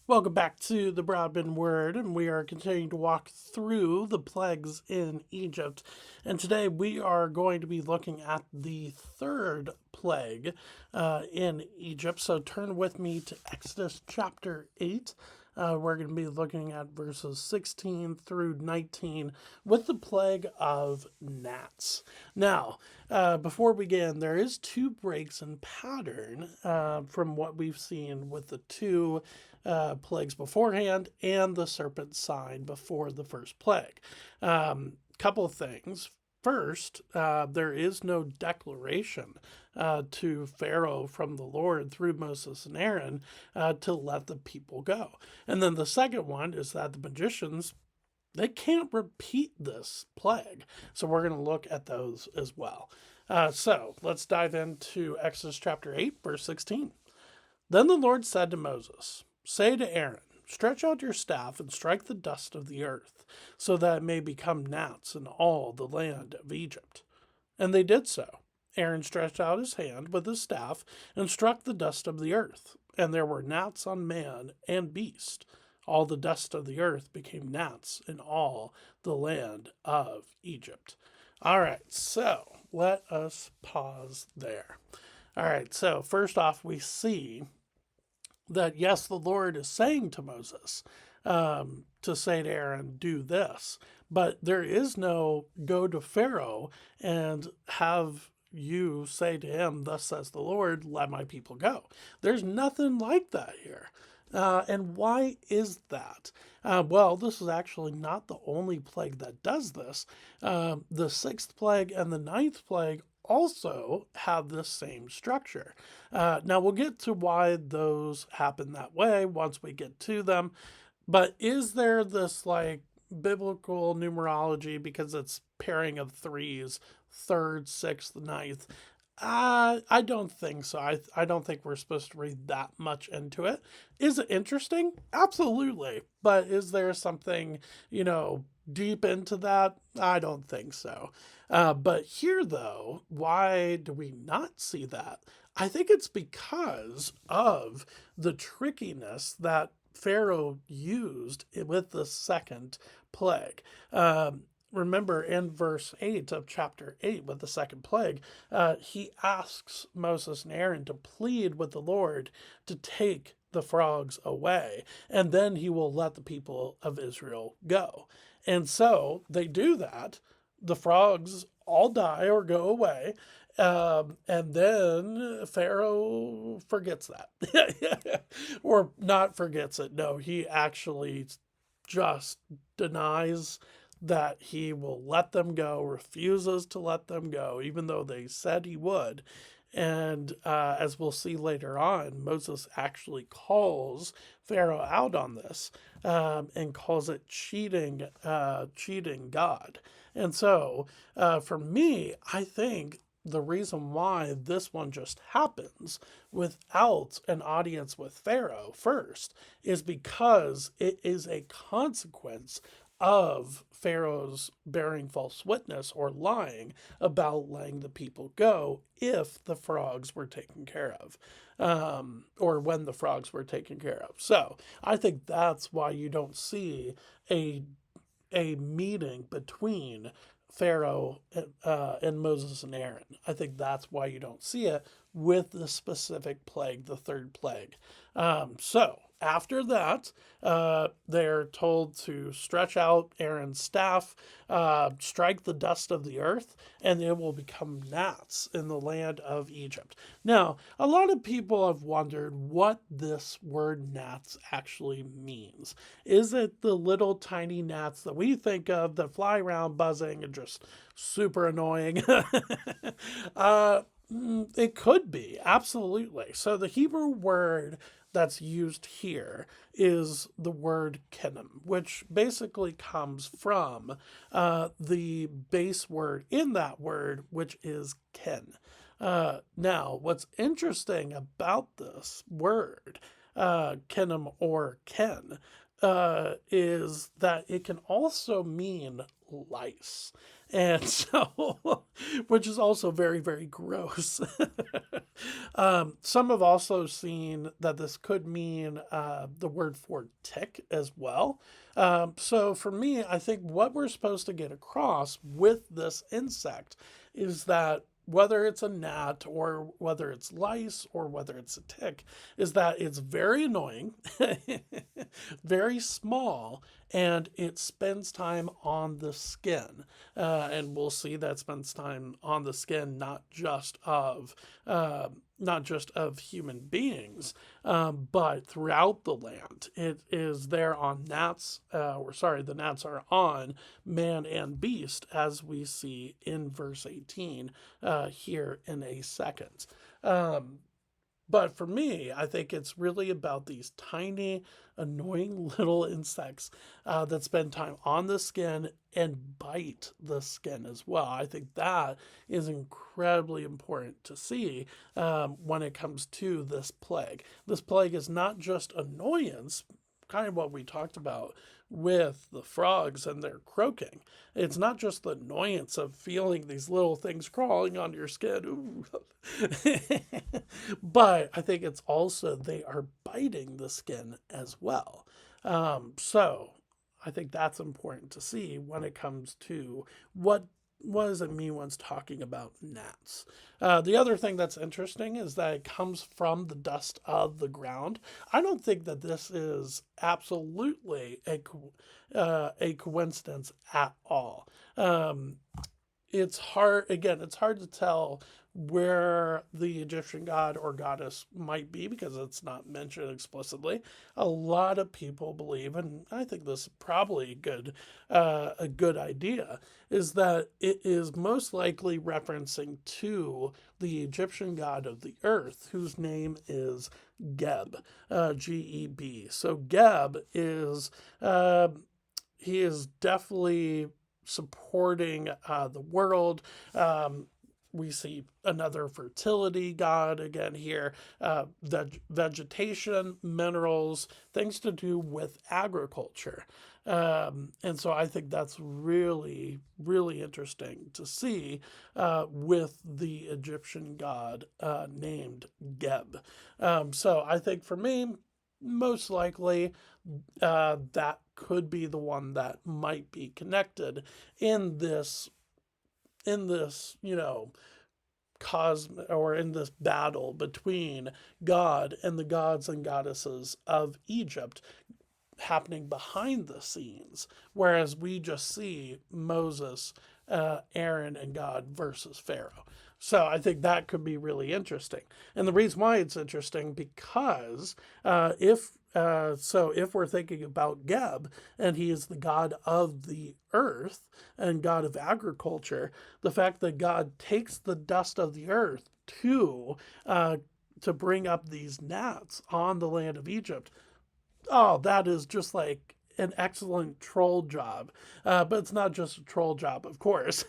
Welcome back to the Broadband Word, and we are continuing to walk through the plagues in Egypt. And today we are going to be looking at the third plague in Egypt. So turn with me to Exodus chapter 8. We're going to be looking at verses 16 through 19 with the plague of gnats. Now, before we begin, there is two breaks in pattern from what we've seen with the two plagues beforehand and the serpent sign before the first plague. Couple of things. First, there is no declaration to Pharaoh from the Lord through Moses and Aaron to let the people go. And then the second one is that the magicians, they can't repeat this plague. So we're going to look at those as well. So let's dive into Exodus chapter 8, verse 16. Then the Lord said to Moses, "Say to Aaron, stretch out your staff and strike the dust of the earth, so that it may become gnats in all the land of Egypt." And they did so. Aaron stretched out his hand with his staff and struck the dust of the earth, and there were gnats on man and beast. All the dust of the earth became gnats in all the land of Egypt. All right, so let us pause there. All right, so first off, we see that yes, the Lord is saying to Moses to say to Aaron, do this. But there is no go to Pharaoh and have you say to him, "Thus says the Lord, let my people go." There's nothing like that here. And why is that? Well, this is actually not the only plague that does this. The sixth plague and the ninth plague also have this same structure. Now, we'll get to why those happen that way once we get to them. But is there this like biblical numerology because it's pairing of threes, third, sixth, ninth? I don't think so. I don't think we're supposed to read that much into it. Is it interesting? Absolutely. But is there something, deep into that? I don't think so. But here, though, why do we not see that? I think it's because of the trickiness that Pharaoh used with the second plague. Remember in verse 8 of chapter 8 with the second plague, he asks Moses and Aaron to plead with the Lord to take the frogs away, and then he will let the people of Israel go. And so they do that. The frogs all die or go away. And then Pharaoh forgets that. Or not forgets it. No, he actually just denies that he will let them go, refuses to let them go, even though they said he would. And as we'll see later on, Moses actually calls Pharaoh out on this and calls it cheating God. And so, for me, I think the reason why this one just happens without an audience with Pharaoh first is because it is a consequence of Pharaoh's bearing false witness or lying about letting the people go if the frogs were taken care of, or when the frogs were taken care of. So I think that's why you don't see a meeting between Pharaoh and Moses and Aaron. I think that's why you don't see it with the specific plague, the third plague. So after that, they're told to stretch out Aaron's staff, strike the dust of the earth, and it will become gnats in the land of Egypt. Now, a lot of people have wondered what this word gnats actually means. Is it the little tiny gnats that we think of that fly around buzzing and just super annoying? It could be, absolutely. So the Hebrew word that's used here is the word kenim, which basically comes from the base word in that word, which is ken. Now, what's interesting about this word, kenim or ken, is that it can also mean lice. And so, which is also very, very gross. Some have also seen that this could mean the word for tick as well. So for me, I think what we're supposed to get across with this insect is that whether it's a gnat or whether it's lice or whether it's a tick, is that it's very annoying, very small, and it spends time on the skin. And we'll see that spends time on the skin, not just of human beings, but throughout the land. It is there on gnats, or sorry, the gnats are on man and beast, as we see in verse 18 here in a second. Um, but for me, I think it's really about these tiny, annoying little insects that spend time on the skin and bite the skin as well. I think that is incredibly important to see when it comes to this plague. This plague is not just annoyance, kind of what we talked about with the frogs and their croaking. It's not just the annoyance of feeling these little things crawling on your skin, but I think it's also they are biting the skin as well. So I think that's important to see when it comes to what does it mean when it's talking about gnats. The other thing that's interesting is that it comes from the dust of the ground. I don't think that this is absolutely a coincidence at all. It's hard, again, it's hard to tell where the Egyptian god or goddess might be because it's not mentioned explicitly. A lot of people believe, and I think this is probably a good idea, is that it is most likely referencing to the Egyptian god of the earth, whose name is Geb, Geb. So Geb is he is definitely supporting the world. We see another fertility god again here, vegetation, minerals, things to do with agriculture. And so I think that's really, really interesting to see with the Egyptian god named Geb. So I think for me, most likely that could be the one that might be connected in this cosmic or in this battle between God and the gods and goddesses of Egypt happening behind the scenes, whereas we just see Moses, Aaron, and God versus Pharaoh. So I think that could be really interesting. And the reason why it's interesting because if we're thinking about Geb and he is the god of the earth and god of agriculture, the fact that God takes the dust of the earth to bring up these gnats on the land of Egypt, oh, that is just like an excellent troll job. But it's not just a troll job, of course.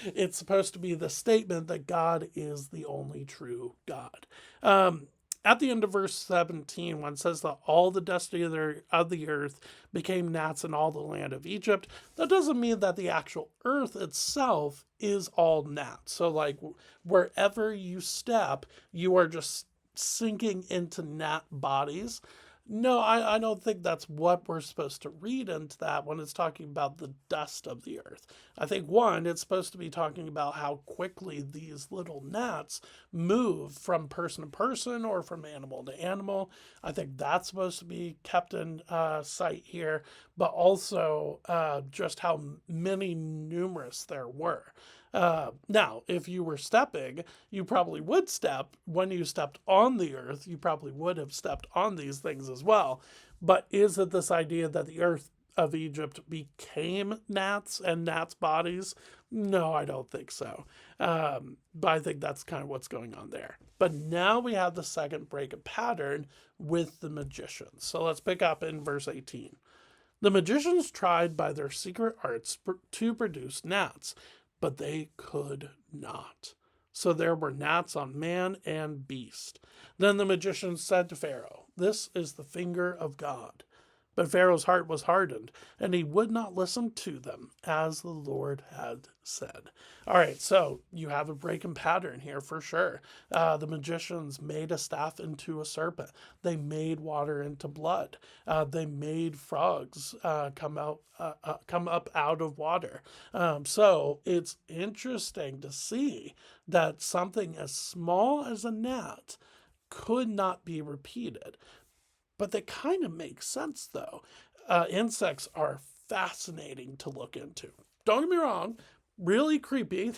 It's supposed to be the statement that God is the only true God. At the end of verse 17, when it says that all the dust of the earth became gnats in all the land of Egypt, that doesn't mean that the actual earth itself is all gnats. So, like, wherever you step, you are just sinking into gnat bodies. No, I don't think that's what we're supposed to read into that when it's talking about the dust of the earth. I think, one, it's supposed to be talking about how quickly these little gnats move from person to person or from animal to animal. I think that's supposed to be kept in sight here, but also just how many numerous there were. Now, if you were stepping, you probably would step. When you stepped on the earth, you probably would have stepped on these things as well. But is it this idea that the earth of Egypt became gnats and gnats' bodies? No, I don't think so. But I think that's kind of what's going on there. But now we have the second break of pattern with the magicians. So let's pick up in verse 18. The magicians tried by their secret arts to produce gnats, but they could not. So there were gnats on man and beast. Then the magician said to Pharaoh, "This is the finger of God." But Pharaoh's heart was hardened, and he would not listen to them, as the Lord had said. All right, so you have a breaking pattern here for sure. The magicians made a staff into a serpent. They made water into blood. They made frogs come up out of water. So it's interesting to see that something as small as a gnat could not be repeated. But they kind of make sense, though. Insects are fascinating to look into. Don't get me wrong, really creepy.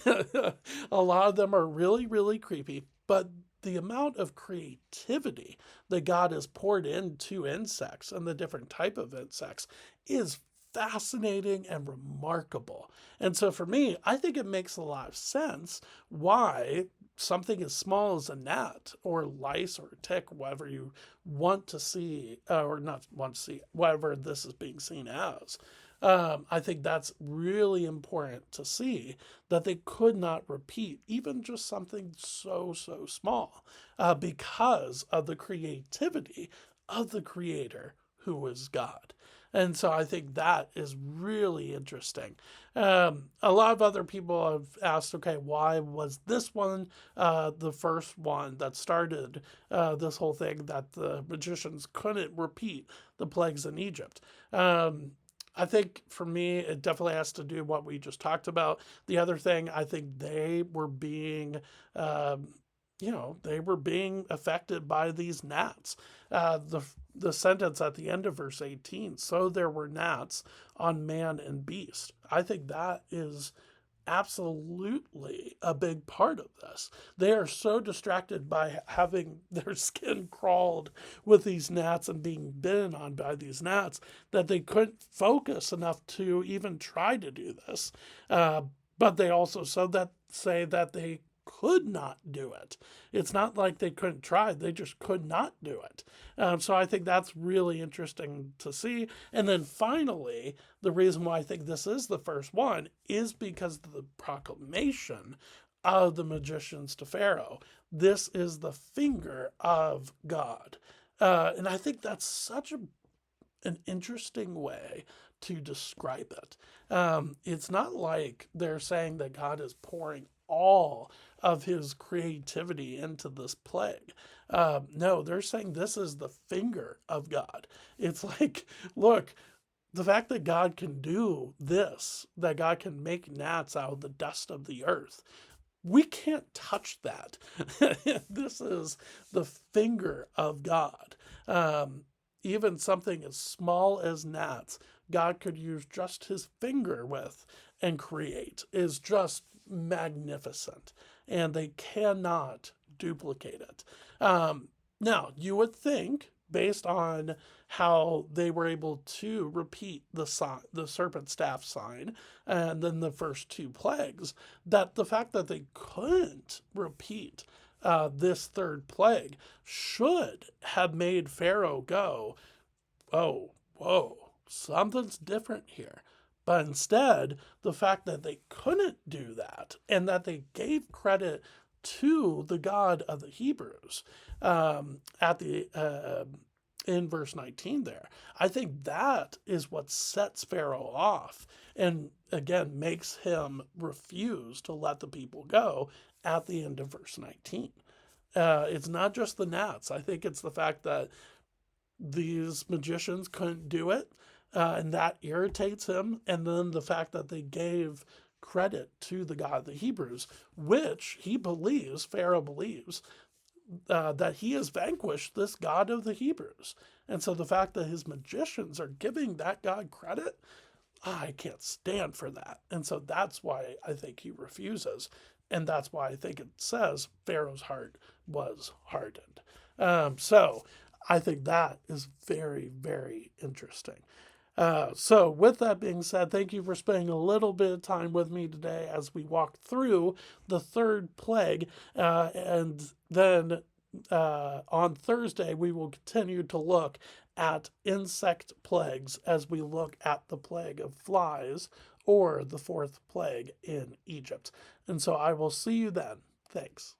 A lot of them are really, really creepy. But the amount of creativity that God has poured into insects and the different type of insects is fascinating and remarkable. And so for me, I think it makes a lot of sense why something as small as a gnat or lice or a tick, whatever you want to see, or not want to see, whatever this is being seen as. I think that's really important to see that they could not repeat even just something so, so small because of the creativity of the creator who is God. And so I think that is really interesting. A lot of other people have asked, okay, why was this one the first one that started this whole thing that the magicians couldn't repeat the plagues in Egypt? I think for me, it definitely has to do what we just talked about. The other thing, I think they were being they were being affected by these gnats. The sentence at the end of verse 18, so there were gnats on man and beast. I think that is absolutely a big part of this. They are so distracted by having their skin crawled with these gnats and being bitten on by these gnats that they couldn't focus enough to even try to do this. But they also say that they could not do it. It's not like they couldn't try, they just could not do it. So I think that's really interesting to see. And then finally, the reason why I think this is the first one is because of the proclamation of the magicians to Pharaoh. This is the finger of God. And I think that's such an interesting way to describe it. It's not like they're saying that God is pouring all of his creativity into this plague. No, they're saying this is the finger of God. It's like, look, the fact that God can do this, that God can make gnats out of the dust of the earth, we can't touch that. This is the finger of God. Even something as small as gnats, God could use just his finger with and create is just magnificent. And they cannot duplicate it. Now, you would think, based on how they were able to repeat the serpent staff sign and then the first two plagues, that the fact that they couldn't repeat this third plague should have made Pharaoh go, oh, whoa, something's different here. But instead, the fact that they couldn't do that and that they gave credit to the God of the Hebrews in verse 19 there, I think that is what sets Pharaoh off and again makes him refuse to let the people go at the end of verse 19. It's not just the gnats. I think it's the fact that these magicians couldn't do it, and that irritates him. And then the fact that they gave credit to the God of the Hebrews, which Pharaoh believes, that he has vanquished this God of the Hebrews. And so the fact that his magicians are giving that God credit, I can't stand for that. And so that's why I think he refuses. And that's why I think it says Pharaoh's heart was hardened. So I think that is very, very interesting. So with that being said, thank you for spending a little bit of time with me today as we walk through the third plague. And then on Thursday, we will continue to look at insect plagues as we look at the plague of flies or the fourth plague in Egypt. And so I will see you then. Thanks.